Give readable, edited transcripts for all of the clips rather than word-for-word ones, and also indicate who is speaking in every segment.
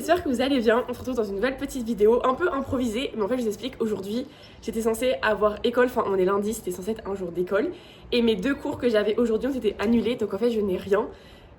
Speaker 1: j'espère que vous allez bien. On se retrouve dans une nouvelle petite vidéo un peu improvisée, mais en fait je vous explique, aujourd'hui j'étais censée avoir école, enfin on est lundi, c'était censé être un jour d'école, et mes deux cours que j'avais aujourd'hui ont été annulés, donc en fait je n'ai rien.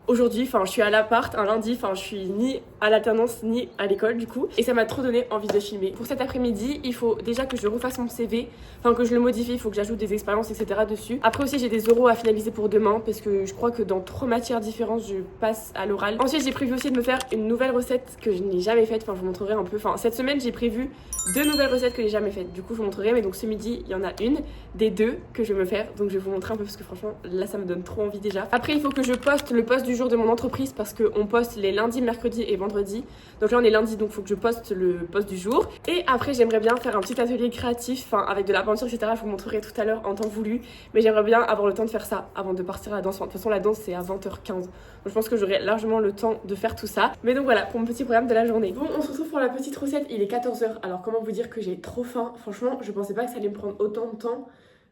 Speaker 1: Aujourd'hui, enfin je suis à l'appart un lundi, enfin je suis ni à l'alternance ni à l'école du coup, et ça m'a trop donné envie de filmer. Pour cet après-midi, il faut déjà que je refasse mon CV, enfin que je le modifie, il faut que j'ajoute des expériences etc dessus. Après aussi j'ai des oraux à finaliser pour demain parce que je crois que dans 3 matières différentes je passe à l'oral. Ensuite j'ai prévu aussi de me faire une nouvelle recette que je n'ai jamais faite, enfin je vous montrerai un peu, enfin cette semaine j'ai prévu 2 nouvelles recettes que j'ai jamais faites, du coup je vous montrerai, mais donc ce midi il y en a une des 2 que je vais me faire, donc je vais vous montrer un peu parce que franchement là ça me donne trop envie déjà. Après il faut que je poste le post du jour de mon entreprise parce qu'on poste les lundis, mercredis et vendredis, donc là on est lundi donc il faut que je poste le post du jour. Et après j'aimerais bien faire un petit atelier créatif, enfin avec de la peinture etc, je vous montrerai tout à l'heure en temps voulu, mais j'aimerais bien avoir le temps de faire ça avant de partir à la danse. Enfin, de toute façon la danse c'est à 20h15, donc je pense que j'aurai largement le temps de faire tout ça. Mais donc voilà pour mon petit programme de la journée. Bon, on se retrouve pour la petite recette, il est 14h, alors comment vous dire que j'ai trop faim. Franchement je pensais pas que ça allait me prendre autant de temps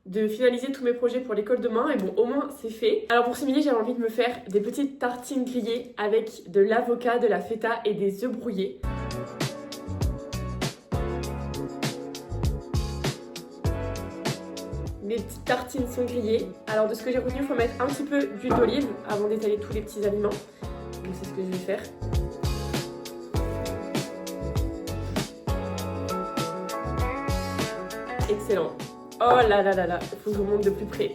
Speaker 1: de finaliser tous mes projets pour l'école demain, et bon au moins c'est fait. Alors pour ce midi j'avais envie de me faire des petites tartines grillées avec de l'avocat, de la feta et des œufs brouillés. Mes petites tartines sont grillées. Alors de ce que j'ai retenu, il faut mettre un petit peu d'huile d'olive avant d'étaler tous les petits aliments. Donc c'est ce que je vais faire. Excellent. Oh là là là là, il faut que je vous montre de plus près.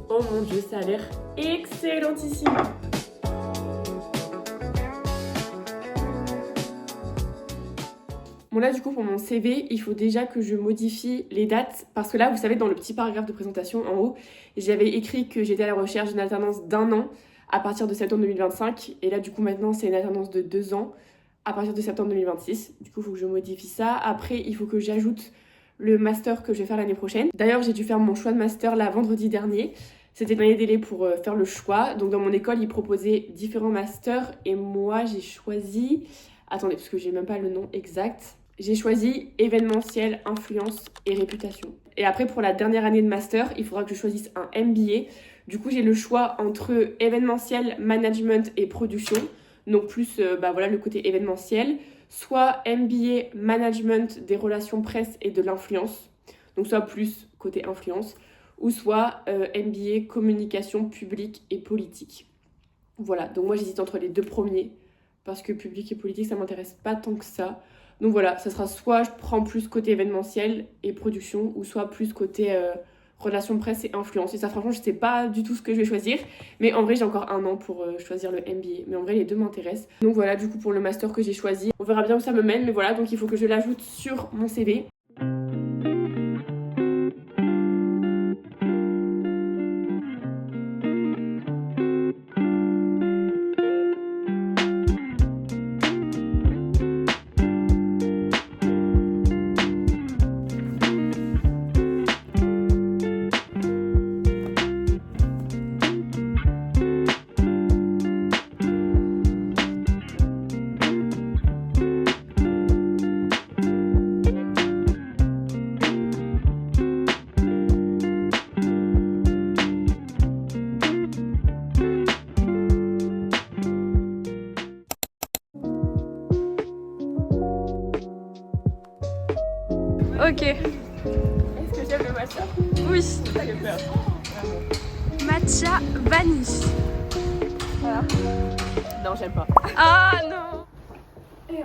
Speaker 1: Oh mon dieu, ça a l'air excellentissime. Bon là du coup pour mon CV, il faut déjà que je modifie les dates parce que là vous savez dans le petit paragraphe de présentation en haut, j'avais écrit que j'étais à la recherche d'une alternance d'1 an à partir de septembre 2025 et là du coup maintenant c'est une alternance de 2 ans à partir de septembre 2026. Du coup il faut que je modifie ça. Après il faut que j'ajoute le master que je vais faire l'année prochaine. D'ailleurs j'ai dû faire mon choix de master là vendredi dernier. C'était le dernier délai pour faire le choix. Donc dans mon école ils proposaient différents masters et moi j'ai choisi... Attendez parce que j'ai même pas le nom exact. J'ai choisi événementiel, influence et réputation. Et après pour la dernière année de master, il faudra que je choisisse un MBA. Du coup j'ai le choix entre événementiel, management et production. Donc plus voilà, le côté événementiel. Soit MBA, management des relations presse et de l'influence. Donc soit plus côté influence. Ou soit MBA, communication publique et politique. Voilà, donc moi j'hésite entre les deux premiers. Parce que public et politique ça m'intéresse pas tant que ça. Donc voilà, ça sera soit je prends plus côté événementiel et production, ou soit plus côté relations presse et influence. Et ça franchement je sais pas du tout ce que je vais choisir, mais en vrai j'ai encore 1 an pour choisir le MBA. Mais en vrai les deux m'intéressent. Donc voilà du coup pour le master que j'ai choisi, on verra bien où ça me mène, mais voilà donc il faut que je l'ajoute sur mon CV.
Speaker 2: Ok.
Speaker 1: Est-ce que j'aime le matcha?
Speaker 2: Oui.
Speaker 1: Ça j'ai peur.
Speaker 2: Matcha vanille.
Speaker 1: Voilà. Non j'aime pas.
Speaker 2: Ah non.
Speaker 1: Et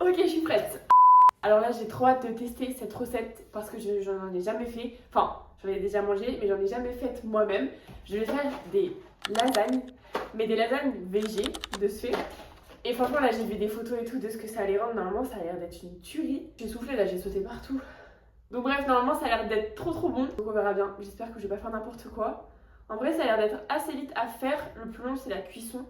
Speaker 1: ok, je suis prête. Alors là, j'ai trop hâte de tester cette recette parce que j'en ai jamais fait. Enfin, j'en ai déjà mangé, mais j'en ai jamais faite moi-même. Je vais faire des lasagnes, mais des lasagnes végé de ce fait. Et franchement, là, j'ai vu des photos et tout de ce que ça allait rendre. Normalement, ça a l'air d'être une tuerie. J'ai soufflé, là, j'ai sauté partout. Donc bref, normalement, ça a l'air d'être trop bon. Donc on verra bien. J'espère que je vais pas faire n'importe quoi. En vrai, ça a l'air d'être assez vite à faire. Le plus long, c'est la cuisson.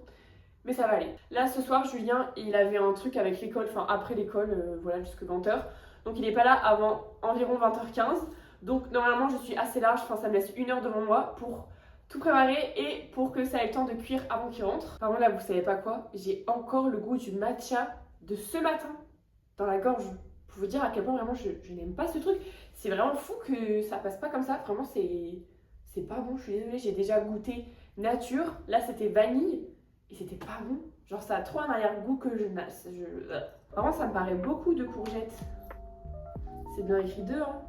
Speaker 1: Mais ça va aller. Là, ce soir, Julien, il avait un truc avec l'école, enfin après l'école, voilà, jusque 20h. Donc il est pas là avant environ 20h15. Donc normalement, je suis assez large, enfin ça me laisse 1 heure devant moi pour tout préparer et pour que ça ait le temps de cuire avant qu'il rentre. Par contre là, vous savez pas quoi, j'ai encore le goût du matcha de ce matin dans la gorge. Pour vous dire à quel point vraiment je n'aime pas ce truc. C'est vraiment fou que ça passe pas comme ça, vraiment c'est C'est pas bon, je suis désolée, j'ai déjà goûté nature. Là, c'était vanille et c'était pas bon. Genre, ça a trop un arrière-goût que je... Vraiment, ça me paraît beaucoup de courgettes. C'est bien écrit 2, hein.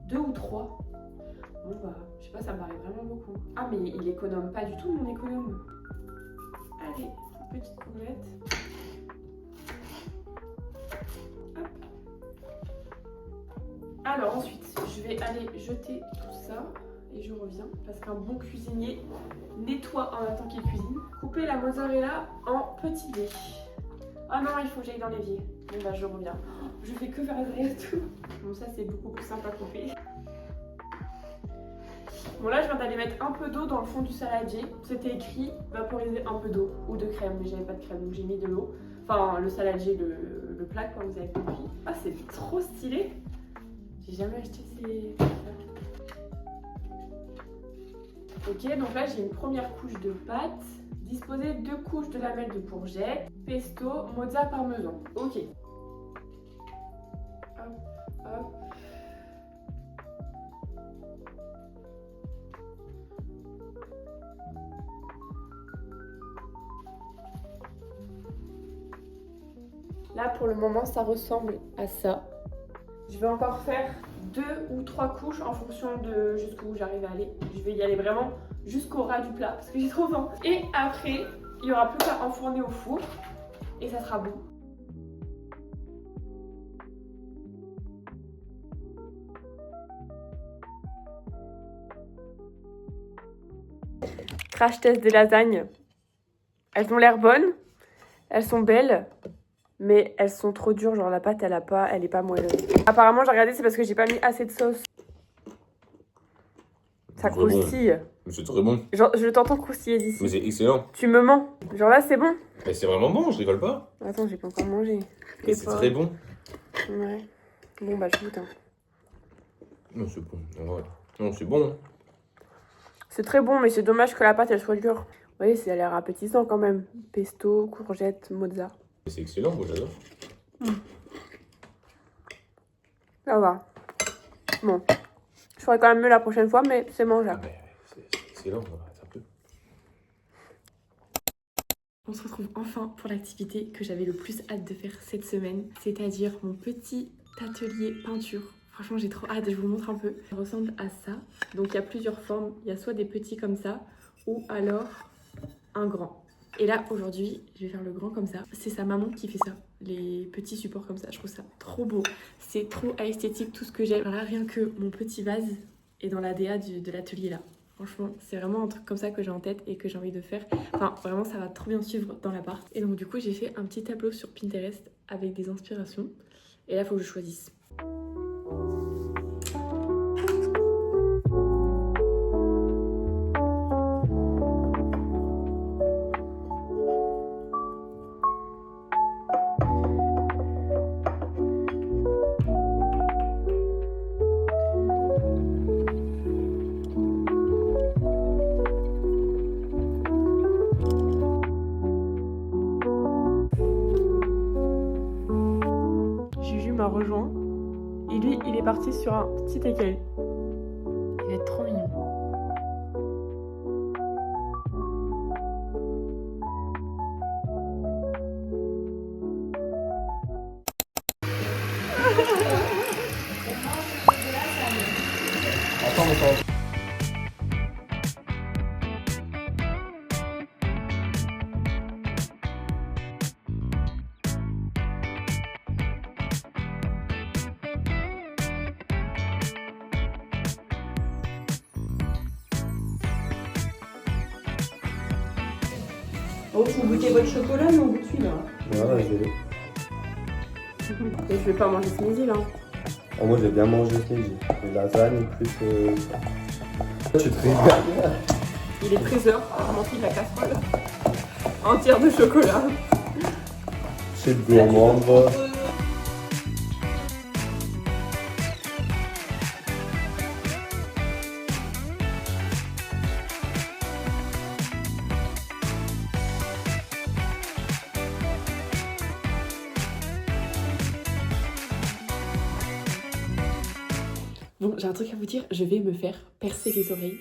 Speaker 1: 2 ou 3. Bon, bah, je sais pas, ça me paraît vraiment beaucoup. Ah, mais il économe pas du tout, mon économe. Allez, petite courgette. Hop. Alors, ensuite, je vais aller jeter tout ça. Et je reviens parce qu'un bon cuisinier nettoie en même temps qu'il cuisine. Couper la mozzarella en petits dés. Ah non, il faut que j'aille dans l'évier. Bon bah je reviens. Je fais que faire et tout. Bon ça c'est beaucoup plus simple à couper. Bon là je viens d'aller mettre un peu d'eau dans le fond du saladier. C'était écrit vaporiser un peu d'eau ou de crème, mais j'avais pas de crème donc j'ai mis de l'eau. Enfin le saladier, le plat quoi, vous avez compris. Ah c'est trop stylé. J'ai jamais acheté ces... Ok, donc là j'ai une première couche de pâte. Disposer 2 couches de lamelles de courgettes, pesto, mozza, parmesan. Ok. Hop, hop. Là pour le moment ça ressemble à ça. Je vais encore faire 2 ou 3 couches en fonction de jusqu'où j'arrive à aller. Je vais y aller vraiment jusqu'au ras du plat parce que j'ai trop faim. Et après, il y aura plus qu'à enfourner au four et ça sera bon. Crash test des lasagnes. Elles ont l'air bonnes, elles sont belles. Mais elles sont trop dures, genre la pâte elle est pas moelleuse. Apparemment j'ai regardé c'est parce que j'ai pas mis assez de sauce. Ça croustille.
Speaker 3: Bon. Mais c'est très bon.
Speaker 1: Genre je t'entends croustiller d'ici.
Speaker 3: Mais c'est excellent.
Speaker 1: Tu me mens. Genre là c'est bon.
Speaker 3: Mais c'est vraiment bon, je rigole pas.
Speaker 1: Attends j'ai pas encore mangé.
Speaker 3: Et c'est très bon.
Speaker 1: Ouais. Bon bah je goûte. Hein.
Speaker 3: Non c'est bon. Ouais. Non c'est bon.
Speaker 1: C'est très bon mais c'est dommage que la pâte elle soit dure. Vous voyez ça a l'air appétissant quand même. Pesto, courgette, mozza.
Speaker 3: C'est excellent, moi j'adore.
Speaker 1: Ça va. Bon. Je ferai quand même mieux la prochaine fois, mais c'est
Speaker 3: Ah
Speaker 1: mangeable.
Speaker 3: ben, c'est excellent, on va un peu.
Speaker 1: On se retrouve enfin pour l'activité que j'avais le plus hâte de faire cette semaine, c'est-à-dire mon petit atelier peinture. Franchement, j'ai trop hâte, je vous montre un peu. Ça ressemble à ça. Donc il y a plusieurs formes. Il y a soit des petits comme ça, ou alors un grand. Et là, aujourd'hui, je vais faire le grand comme ça. C'est sa maman qui fait ça, les petits supports comme ça. Je trouve ça trop beau. C'est trop esthétique, tout ce que j'aime. Voilà, rien que mon petit vase est dans la DA de l'atelier là. Franchement, c'est vraiment un truc comme ça que j'ai en tête et que j'ai envie de faire. Enfin, vraiment, ça va trop bien suivre dans l'appart. Et donc, du coup, j'ai fait un petit tableau sur Pinterest avec des inspirations. Et là, il faut que je choisisse. M'a rejoint et lui il est parti sur un petit écueil. Il va être trop mignon. Oh, vous goûtez votre chocolat, mais on goûte celui-là.
Speaker 4: Voilà, je l'ai.
Speaker 1: Et je vais pas manger ce midi là.
Speaker 4: Oh, moi j'ai bien mangé ce midi. Les lasagnes plus ça. Tu te régales.
Speaker 1: Il est 13h, on remplit la casserole entière de chocolat.
Speaker 4: Chez le gourmand.
Speaker 1: Bon, j'ai un truc à vous dire, je vais me faire percer les oreilles.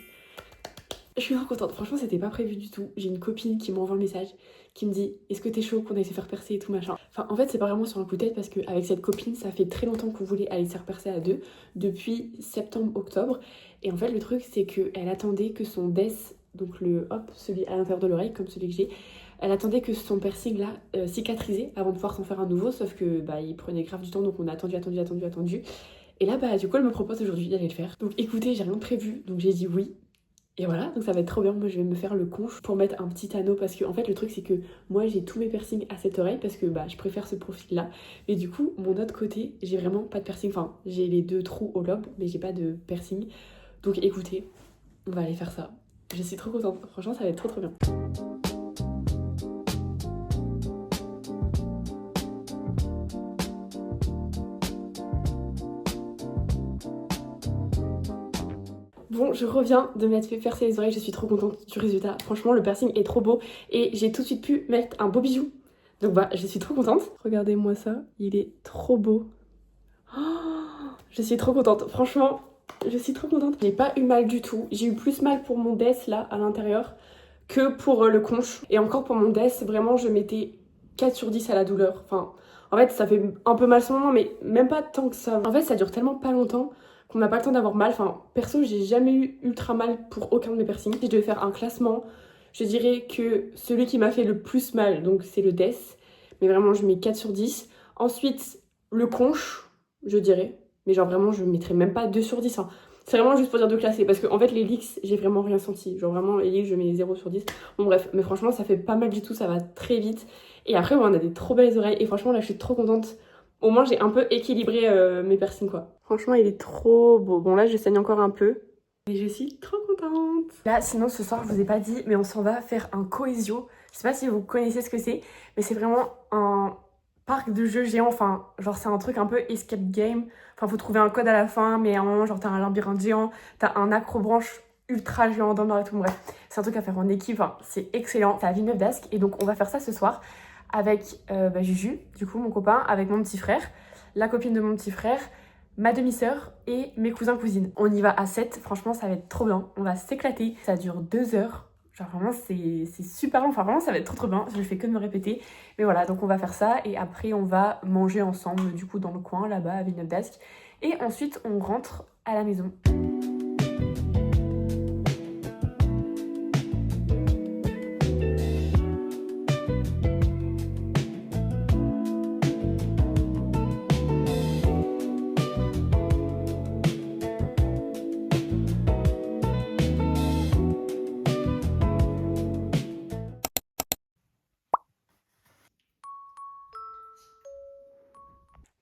Speaker 1: Je suis trop contente, franchement c'était pas prévu du tout. J'ai une copine qui m'envoie un message qui me dit est-ce que t'es chaud qu'on aille se faire percer et tout machin. Enfin en fait c'est pas vraiment sur un coup de tête parce qu'avec cette copine ça fait très longtemps qu'on voulait aller se faire percer à deux, depuis septembre-octobre. Et en fait le truc c'est qu'elle attendait que son DES, donc le hop, celui à l'intérieur de l'oreille comme celui que j'ai, elle attendait que son piercing là cicatrisait avant de pouvoir s'en faire un nouveau, sauf que bah il prenait grave du temps donc on a attendu. Et là bah du coup elle me propose aujourd'hui d'aller le faire. Donc écoutez j'ai rien de prévu donc j'ai dit oui. Et voilà, donc ça va être trop bien. Moi je vais me faire le conche pour mettre un petit anneau parce que en fait le truc c'est que moi j'ai tous mes piercings à cette oreille parce que bah je préfère ce profil là. Mais du coup mon autre côté j'ai vraiment pas de piercing, enfin j'ai les deux trous au lobe mais j'ai pas de piercing. Donc écoutez, on va aller faire ça. Je suis trop contente, franchement ça va être trop bien. Bon, je reviens de m'être fait percer les oreilles, je suis trop contente du résultat. Franchement, le piercing est trop beau et j'ai tout de suite pu mettre un beau bijou. Donc bah, je suis trop contente. Regardez-moi ça, il est trop beau. Oh, je suis trop contente, franchement, je suis trop contente. J'ai pas eu mal du tout. J'ai eu plus mal pour mon DES là, à l'intérieur, que pour le conche. Et encore pour mon DES, vraiment, je mettais 4 sur 10 à la douleur. Enfin, en fait, ça fait un peu mal ce moment, mais même pas tant que ça. En fait, ça dure tellement pas longtemps qu'on n'a pas le temps d'avoir mal. Enfin, perso, j'ai jamais eu ultra mal pour aucun de mes piercings. Si je devais faire un classement, je dirais que celui qui m'a fait le plus mal, donc c'est le DES. Mais vraiment, je mets 4 sur 10. Ensuite, le conche, je dirais. Mais genre vraiment, je mettrais même pas 2 sur 10. Hein. C'est vraiment juste pour dire de classer. Parce qu'en fait, les leaks, j'ai vraiment rien senti. Genre vraiment, les leaks, je mets 0 sur 10. Bon bref, mais franchement, ça fait pas mal du tout. Ça va très vite. Et après, on a des trop belles oreilles. Et franchement, là, je suis trop contente. Au moins, j'ai un peu équilibré mes piercings, quoi. Franchement, il est trop beau. Bon, là, je saigne encore un peu. Et je suis trop contente. Là, sinon, ce soir, je vous ai pas dit, mais on s'en va faire un Cohesio. Je sais pas si vous connaissez ce que c'est, mais c'est vraiment un parc de jeux géants. Enfin, genre, c'est un truc un peu escape game. Enfin, faut trouver un code à la fin, mais à un moment, genre, t'as un labyrinthe géant, t'as un accrobranche ultra géant dans le et tout. Bref, c'est un truc à faire en équipe. Enfin, c'est excellent. C'est à Villeneuve d'Ascq. Et donc, on va faire ça ce soir avec Juju, du coup, mon copain, avec mon petit frère, la copine de mon petit frère, ma demi-sœur et mes cousins-cousines. On y va à 7, franchement ça va être trop bien, on va s'éclater. Ça dure 2 heures, genre vraiment c'est super long, enfin vraiment ça va être trop bien, je fais que de me répéter. Mais voilà, donc on va faire ça et après on va manger ensemble du coup dans le coin là-bas à Villeneuve d'Ascq. Et ensuite on rentre à la maison.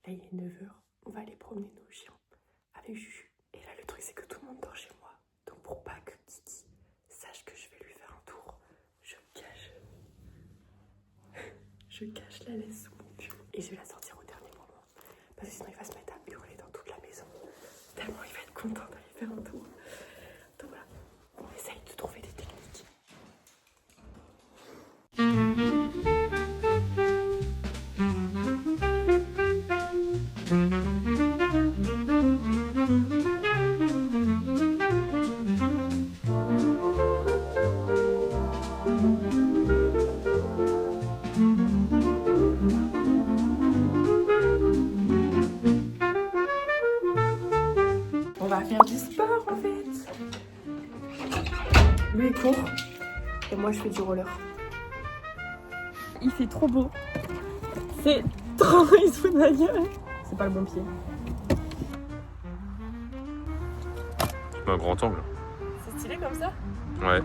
Speaker 1: Là, il est 9h, on va aller promener nos chiens avec Juju. Et là, le truc, c'est que tout le monde dort chez moi. Donc, pour pas que Titi sache que je vais lui faire un tour, je cache la laisse sous mon pull. Et je vais la sortir au dernier moment. Parce que sinon, il va se mettre à hurler dans toute la maison. Tellement il va être content d'aller faire un tour. Donc voilà, on essaye de trouver des techniques. On va faire du sport en fait. Lui il court et moi je fais du roller. Il fait trop beau. C'est trop, il se fout de ma gueule. C'est pas le bon pied.
Speaker 3: Tu mets un grand angle.
Speaker 1: C'est stylé comme ça?
Speaker 3: Ouais.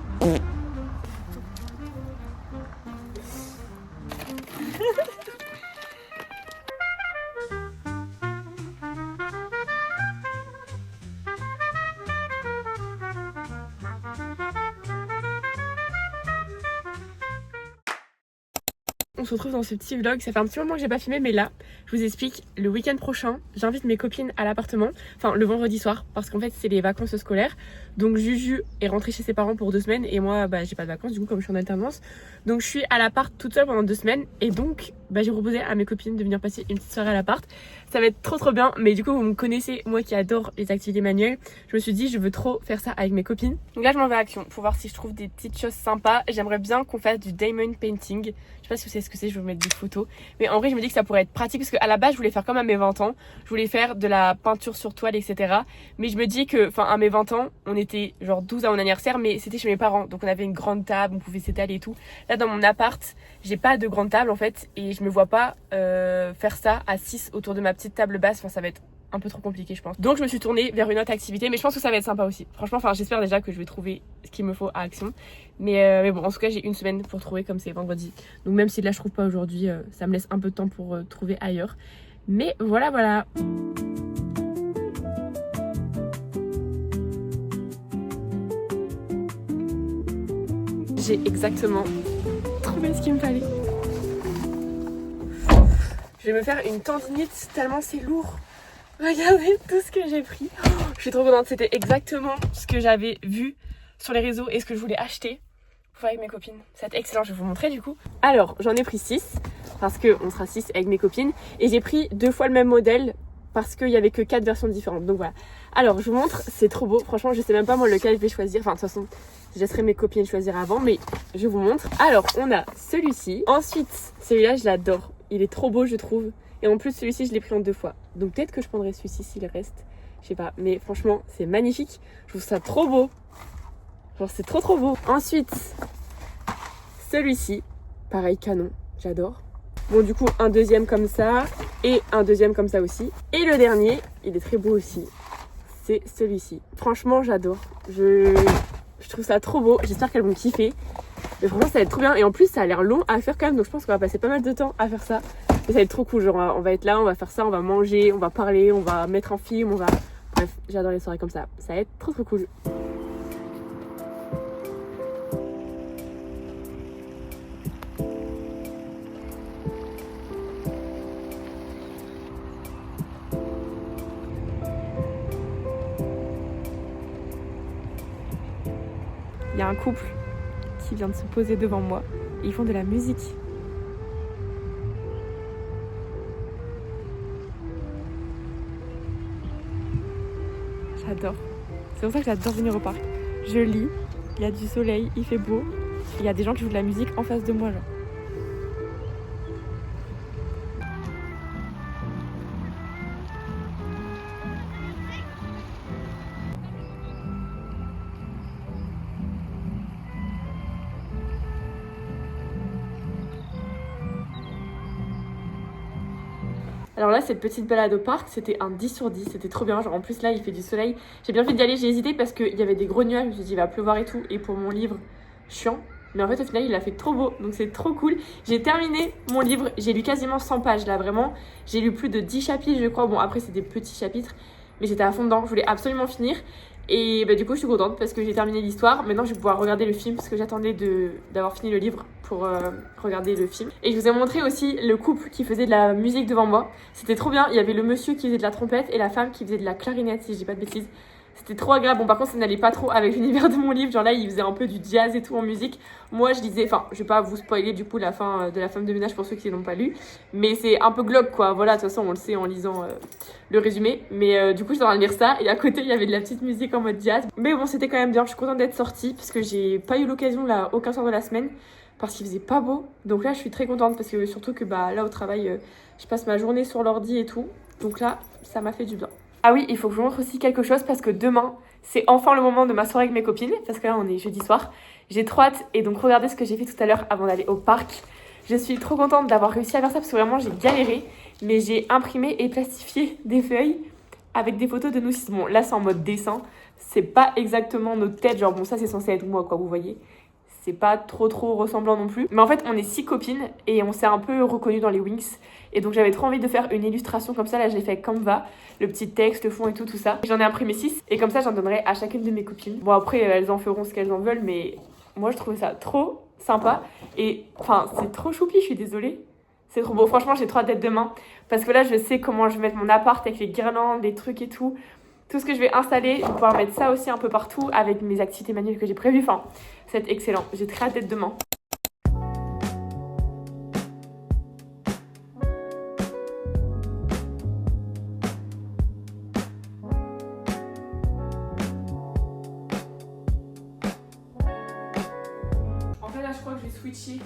Speaker 1: on se retrouve dans ce petit vlog. Ça fait un petit moment que j'ai pas filmé, mais là, je vous explique. Le week-end prochain, j'invite mes copines à l'appartement, enfin le vendredi soir, parce qu'en fait c'est les vacances scolaires. Donc Juju est rentrée chez ses parents pour 2 semaines et moi bah j'ai pas de vacances du coup comme je suis en alternance. Donc je suis à l'appart toute seule pendant 2 semaines et donc bah j'ai proposé à mes copines de venir passer une petite soirée à l'appart. Ça va être trop bien, mais du coup vous me connaissez, moi qui adore les activités manuelles. Je me suis dit je veux trop faire ça avec mes copines. Donc là je m'en vais à Action pour voir si je trouve des petites choses sympas. J'aimerais bien qu'on fasse du diamond painting. Je sais pas si vous savez ce que c'est, je vais vous mettre des photos. Mais en vrai je me dis que ça pourrait être pratique parce qu'à la base je voulais faire comme à mes 20 ans. Je voulais faire de la peinture sur toile etc. Mais je me dis que, enfin à mes 20 ans, on était genre 12 à mon anniversaire, mais c'était chez mes parents. Donc on avait une grande table, on pouvait s'étaler et tout. Là dans mon appart, j'ai pas de grande table en fait. Et je me vois pas faire ça à 6 autour de ma petite table basse. Enfin ça va être un peu trop compliqué je pense. Donc je me suis tournée vers une autre activité, mais je pense que ça va être sympa aussi. Franchement, enfin j'espère déjà que je vais trouver ce qu'il me faut à Action. Mais bon, en tout cas j'ai une semaine pour trouver comme c'est vendredi. Donc même si là je trouve pas aujourd'hui, ça me laisse un peu de temps pour trouver ailleurs. Mais voilà. J'ai exactement trouvé ce qu'il me fallait. Je vais me faire une tendinite tellement c'est lourd. Regardez tout ce que j'ai pris. Oh, je suis trop contente. C'était exactement ce que j'avais vu sur les réseaux et ce que je voulais acheter pour faire avec mes copines. Ça va être excellent. Je vais vous montrer du coup. Alors, j'en ai pris 6 parce qu'on sera 6 avec mes copines. Et j'ai pris 2 fois le même modèle parce qu'il n'y avait que 4 versions différentes. Donc voilà. Alors, je vous montre. C'est trop beau. Franchement, je sais même pas moi lequel je vais choisir. Enfin, de toute façon, je laisserai mes copines choisir avant. Mais je vous montre. Alors, on a celui-ci. Ensuite, celui-là, je l'adore. Il est trop beau, je trouve. Et en plus, celui-ci, je l'ai pris en 2 fois. Donc peut-être que je prendrai celui-ci s'il reste. Je sais pas. Mais franchement, c'est magnifique. Je trouve ça trop beau. Genre, c'est trop beau. Ensuite, celui-ci. Pareil, canon. J'adore. Bon, du coup, un deuxième comme ça. Et un deuxième comme ça aussi. Et le dernier, il est très beau aussi. C'est celui-ci. Franchement, j'adore. Je trouve ça trop beau. J'espère qu'elles vont kiffer. Mais franchement, ça va être trop bien. Et en plus, ça a l'air long à faire quand même. Donc je pense qu'on va passer pas mal de temps à faire ça. Mais ça va être trop cool. Genre, on va être là, on va faire ça, on va manger, on va parler, on va mettre un film, on va... Bref, j'adore les soirées comme ça. Ça va être trop cool. Il y a un couple qui vient de se poser devant moi et ils font de la musique. J'adore. C'est pour ça que j'adore venir au parc. Je lis, il y a du soleil, il fait beau. Il y a des gens qui jouent de la musique en face de moi genre. Alors là, cette petite balade au parc, c'était un 10 sur 10, c'était trop bien. Genre en plus là, il fait du soleil. J'ai bien fait d'y aller, j'ai hésité parce qu'il y avait des gros nuages. Je me suis dit, il va pleuvoir et tout. Et pour mon livre, chiant. Mais en fait, au final, il a fait trop beau. Donc c'est trop cool. J'ai terminé mon livre. J'ai lu quasiment 100 pages là, vraiment. J'ai lu plus de 10 chapitres, je crois. Bon, après, c'est des petits chapitres. Mais j'étais à fond dedans. Je voulais absolument finir. Et bah, du coup, je suis contente parce que j'ai terminé l'histoire. Maintenant, je vais pouvoir regarder le film parce que j'attendais d'avoir fini le livre pour regarder le film. Et je vous ai montré aussi le couple qui faisait de la musique devant moi. C'était trop bien. Il y avait le monsieur qui faisait de la trompette et la femme qui faisait de la clarinette, si je dis pas de bêtises. C'était trop agréable. Bon, par contre, ça n'allait pas trop avec l'univers de mon livre. Genre là, il faisait un peu du jazz et tout en musique. Moi, je lisais, enfin, je vais pas vous spoiler du coup la fin de La Femme de ménage pour ceux qui l'ont pas lu. Mais c'est un peu glauque quoi. Voilà, de toute façon, on le sait en lisant le résumé. Mais du coup, j'étais en train de lire ça. Et à côté, il y avait de la petite musique en mode jazz. Mais bon, c'était quand même bien. Je suis contente d'être sortie parce que j'ai pas eu l'occasion là, aucun soir de la semaine. Parce qu'il faisait pas beau. Donc là, je suis très contente parce que surtout que bah là au travail, je passe ma journée sur l'ordi et tout. Donc là, ça m'a fait du bien. Ah oui, il faut que je vous montre aussi quelque chose parce que demain, c'est enfin le moment de ma soirée avec mes copines. Parce que là, on est jeudi soir. J'ai trop hâte. Et donc, regardez ce que j'ai fait tout à l'heure avant d'aller au parc. Je suis trop contente d'avoir réussi à faire ça parce que vraiment, j'ai galéré. Mais j'ai imprimé et plastifié des feuilles avec des photos de nous. Bon, là, c'est en mode dessin. C'est pas exactement notre tête. Genre, bon, ça, c'est censé être moi, quoi, vous voyez. C'est pas trop ressemblant non plus. Mais en fait, on est 6 copines et on s'est un peu reconnues dans les Wings. Et donc, j'avais trop envie de faire une illustration comme ça. Là, je l'ai fait avec Canva. Le petit texte, le fond et tout ça. J'en ai imprimé 6 et comme ça, j'en donnerai à chacune de mes copines. Bon, après, elles en feront ce qu'elles en veulent. Mais moi, je trouvais ça trop sympa. Et enfin, c'est trop choupi, je suis désolée. C'est trop beau. Franchement, j'ai trop hâte d'être demain. Parce que là, je sais comment je vais mettre mon appart avec les guirlandes, les trucs et tout. Tout ce que je vais installer, je vais pouvoir mettre ça aussi un peu partout avec mes activités manuelles que j'ai prévues. Enfin, ça va être excellent. J'ai très hâte d'être demain. En fait, là, je crois que je vais switcher.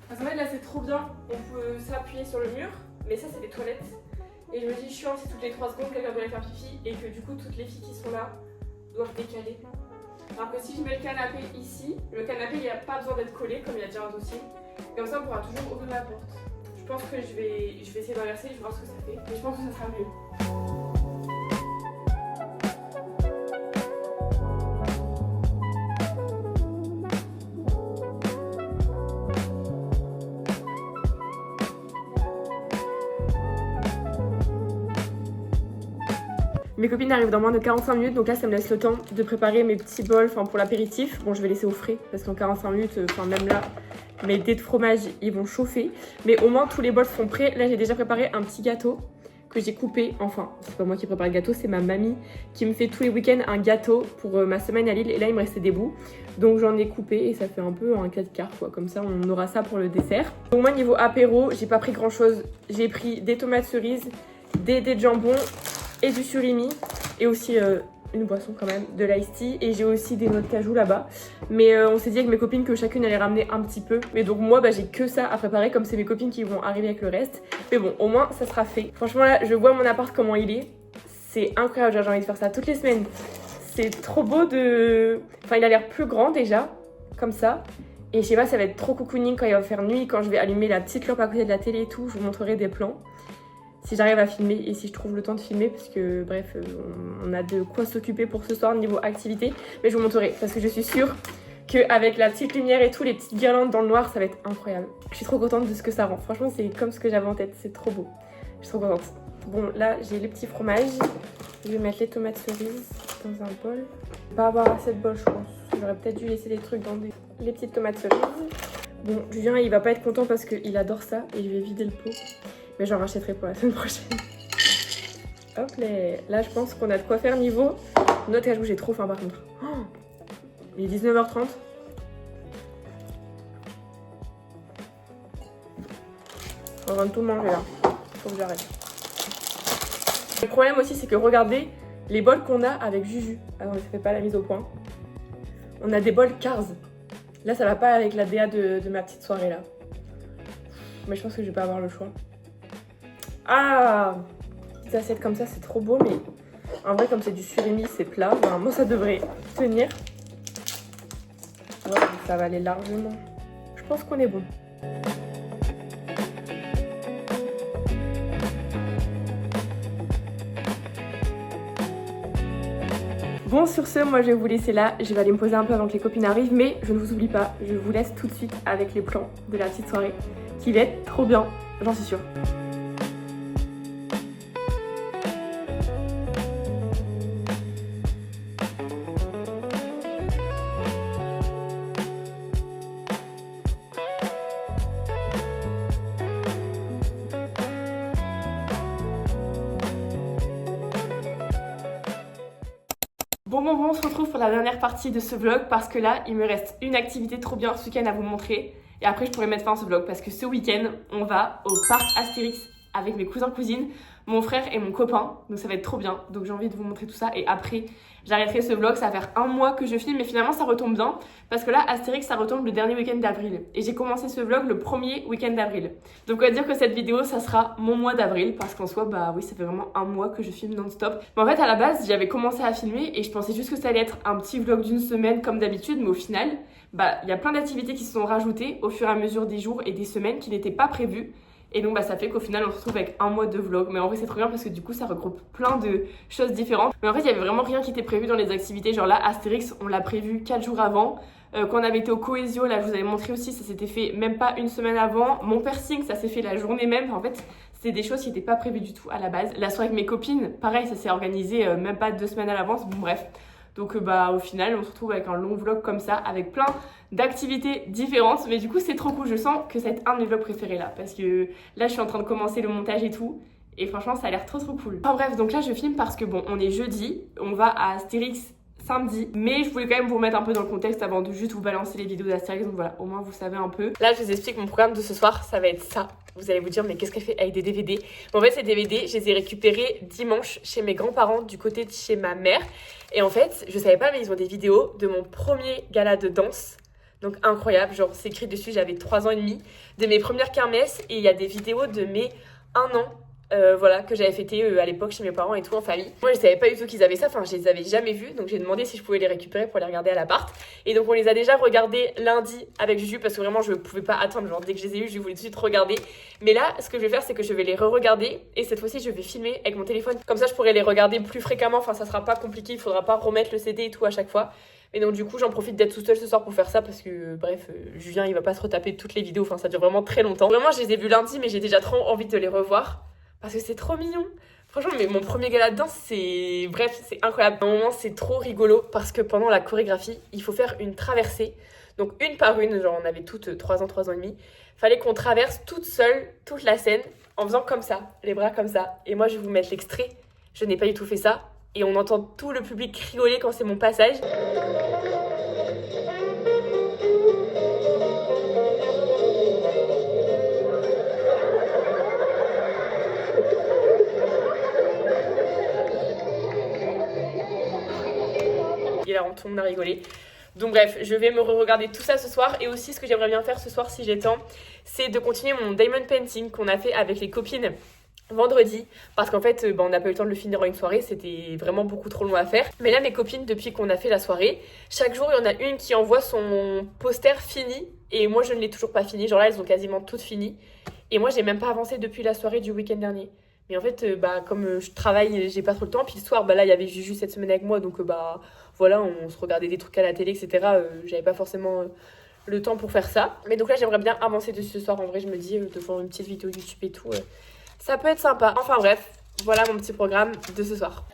Speaker 1: Parce qu'en fait, là, c'est trop bien. On peut s'appuyer sur le mur. Mais ça, c'est les toilettes. Et je me dis, chiant si toutes les 3 secondes quelqu'un doit aller faire pipi et que du coup toutes les filles qui sont là doivent décaler. Alors que si je mets le canapé ici, le canapé il n'y a pas besoin d'être collé comme il y a déjà un dossier. Comme ça on pourra toujours ouvrir la porte. Je pense que je vais essayer d'inverser, je vais voir ce que ça fait. Mais je pense que ça sera mieux. Mes copines arrivent dans moins de 45 minutes, donc là ça me laisse le temps de préparer mes petits bols pour l'apéritif. Bon, je vais laisser au frais parce qu'en 45 minutes, même là, mes dés de fromage ils vont chauffer. Mais au moins tous les bols sont prêts. Là j'ai déjà préparé un petit gâteau que j'ai coupé. Enfin, c'est pas moi qui prépare le gâteau, c'est ma mamie qui me fait tous les week-ends un gâteau pour ma semaine à Lille. Et là il me restait des bouts, donc j'en ai coupé et ça fait un peu un 4/4 quoi. Comme ça on aura ça pour le dessert. Donc moi niveau apéro, j'ai pas pris grand chose. J'ai pris des tomates cerises, des dés de jambon et du surimi et aussi une boisson quand même, de l'ice tea, et j'ai aussi des noix de cajou là-bas. Mais on s'est dit avec mes copines que chacune allait ramener un petit peu. Mais donc moi j'ai que ça à préparer comme c'est mes copines qui vont arriver avec le reste. Mais bon, au moins ça sera fait. Franchement là, je vois mon appart comment il est. C'est incroyable, j'ai envie de faire ça toutes les semaines. C'est trop beau de... Enfin il a l'air plus grand déjà, comme ça. Et je sais pas, ça va être trop cocooning quand il va faire nuit, quand je vais allumer la petite lampe à côté de la télé et tout. Je vous montrerai des plans. Si j'arrive à filmer et si je trouve le temps de filmer, parce que bref, on a de quoi s'occuper pour ce soir niveau activité. Mais je vous montrerai parce que je suis sûre qu'avec la petite lumière et tout, les petites guirlandes dans le noir, ça va être incroyable. Je suis trop contente de ce que ça rend. Franchement, c'est comme ce que j'avais en tête, c'est trop beau. Je suis trop contente. Bon, là, j'ai les petits fromages. Je vais mettre les tomates cerises dans un bol. Je vais pas avoir assez de bol, je pense. J'aurais peut-être dû laisser des trucs dans les petites tomates cerises. Bon, Julien, il va pas être content parce qu'il adore ça et je vais vider le pot. Mais j'en rachèterai pour la semaine prochaine. Hop là, je pense qu'on a de quoi faire niveau noix de cajou. J'ai trop faim par contre. Oh, il est 19h30. On va tout manger là. Faut que j'arrête. Le problème aussi, c'est que regardez les bols qu'on a avec Juju. Attendez, ça fait pas la mise au point. On a des bols Cars. Là, ça va pas avec la DA de ma petite soirée là. Mais je pense que je vais pas avoir le choix. Ah, des assiettes comme ça, c'est trop beau, mais en vrai, comme c'est du surimi, c'est plat. Normalement, ça devrait tenir. Ouais, ça va aller largement. Je pense qu'on est bon. Bon, sur ce, moi je vais vous laisser là. Je vais aller me poser un peu avant que les copines arrivent, mais je ne vous oublie pas, je vous laisse tout de suite avec les plans de la petite soirée qui va être trop bien, j'en suis sûre. Bon, on se retrouve pour la dernière partie de ce vlog parce que là, il me reste une activité trop bien ce week-end à vous montrer. Et après, je pourrai mettre fin à ce vlog parce que ce week-end, on va au parc Astérix avec mes cousins-cousines, mon frère et mon copain. Donc ça va être trop bien. Donc j'ai envie de vous montrer tout ça. Et après, j'arrêterai ce vlog. Ça va faire un mois que je filme, mais finalement, ça retombe bien. Parce que là, Astérix, ça retombe le dernier week-end d'avril. Et j'ai commencé ce vlog le premier week-end d'avril. Donc on va dire que cette vidéo, ça sera mon mois d'avril. Parce qu'en soi, bah oui, ça fait vraiment un mois que je filme non-stop. Mais en fait, à la base, j'avais commencé à filmer et je pensais juste que ça allait être un petit vlog d'une semaine comme d'habitude. Mais au final, bah il y a plein d'activités qui se sont rajoutées au fur et à mesure des jours et des semaines qui n'étaient pas prévues. Et donc bah ça fait qu'au final on se retrouve avec un mois de vlog. Mais en vrai c'est trop bien parce que du coup ça regroupe plein de choses différentes. Mais en fait il y avait vraiment rien qui était prévu dans les activités. Genre là Astérix on l'a prévu 4 jours avant. Quand on avait été au Coesio, là je vous avais montré aussi, ça s'était fait même pas une semaine avant. Mon piercing ça s'est fait la journée même. En fait c'était des choses qui n'étaient pas prévues du tout à la base. La soirée avec mes copines, pareil ça s'est organisé même pas 2 semaines à l'avance. Bon bref. Donc au final on se retrouve avec un long vlog comme ça, avec plein d'activités différentes. Mais du coup c'est trop cool, je sens que c'est un de mes vlogs préférés là. Parce que là je suis en train de commencer le montage et tout. Et franchement ça a l'air trop cool. Enfin bref, donc là je filme parce que bon, on est jeudi, on va à Astérix samedi, mais je voulais quand même vous remettre un peu dans le contexte avant de juste vous balancer les vidéos d'Astérix, donc voilà, au moins vous savez un peu. Là je vous explique mon programme de ce soir, ça va être ça. Vous allez vous dire mais qu'est-ce qu'elle fait avec des DVD? En fait ces DVD, je les ai récupérés dimanche chez mes grands-parents du côté de chez ma mère. Et en fait, je savais pas mais ils ont des vidéos de mon premier gala de danse. Donc incroyable, genre c'est écrit dessus, j'avais 3 ans et demi, de mes premières kermesses, et il y a des vidéos de mes 1 an. Voilà, que j'avais fêté à l'époque chez mes parents et tout en famille. Moi je savais pas du tout qu'ils avaient ça, enfin je les avais jamais vus, donc j'ai demandé si je pouvais les récupérer pour les regarder à l'appart. Et donc on les a déjà regardés lundi avec Juju parce que vraiment je pouvais pas attendre, genre dès que je les ai eus je voulais tout de suite regarder. Mais là ce que je vais faire c'est que je vais les re-regarder et cette fois-ci je vais filmer avec mon téléphone. Comme ça je pourrai les regarder plus fréquemment, enfin ça sera pas compliqué, il faudra pas remettre le CD et tout à chaque fois. Et donc du coup j'en profite d'être toute seule ce soir pour faire ça parce que bref Julien il va pas se retaper toutes les vidéos, enfin ça dure vraiment très longtemps. Vraiment je les ai vus lundi mais j'ai déjà trop envie de les revoir. Parce que c'est trop mignon. Franchement, mais mon premier gala de danse, c'est... Bref, c'est incroyable. À un moment, c'est trop rigolo parce que pendant la chorégraphie, il faut faire une traversée. Donc, une par une, genre on avait toutes 3 ans, 3 ans et demi. Fallait qu'on traverse toute seule, toute la scène, en faisant comme ça, les bras comme ça. Et moi, je vais vous mettre l'extrait. Je n'ai pas du tout fait ça. Et on entend tout le public rigoler quand c'est mon passage. Et là on tourne à rigoler. Donc bref, je vais me re-regarder tout ça ce soir. Et aussi ce que j'aimerais bien faire ce soir si j'ai temps, c'est de continuer mon diamond painting qu'on a fait avec les copines vendredi. Parce qu'en fait on n'a pas eu le temps de le finir en une soirée, c'était vraiment beaucoup trop long à faire. Mais là mes copines, depuis qu'on a fait la soirée, chaque jour il y en a une qui envoie son poster fini. Et moi je ne l'ai toujours pas fini, genre là elles ont quasiment toutes fini. Et moi j'ai même pas avancé depuis la soirée du week-end dernier. Mais en fait, comme je travaille, j'ai pas trop le temps. Puis le soir, là, il y avait Juju cette semaine avec moi. Donc, voilà, on se regardait des trucs à la télé, etc. J'avais pas forcément le temps pour faire ça. Mais donc là, j'aimerais bien avancer dessus ce soir. En vrai, je me dis, de faire une petite vidéo YouTube et tout, ça peut être sympa. Enfin bref, voilà mon petit programme de ce soir.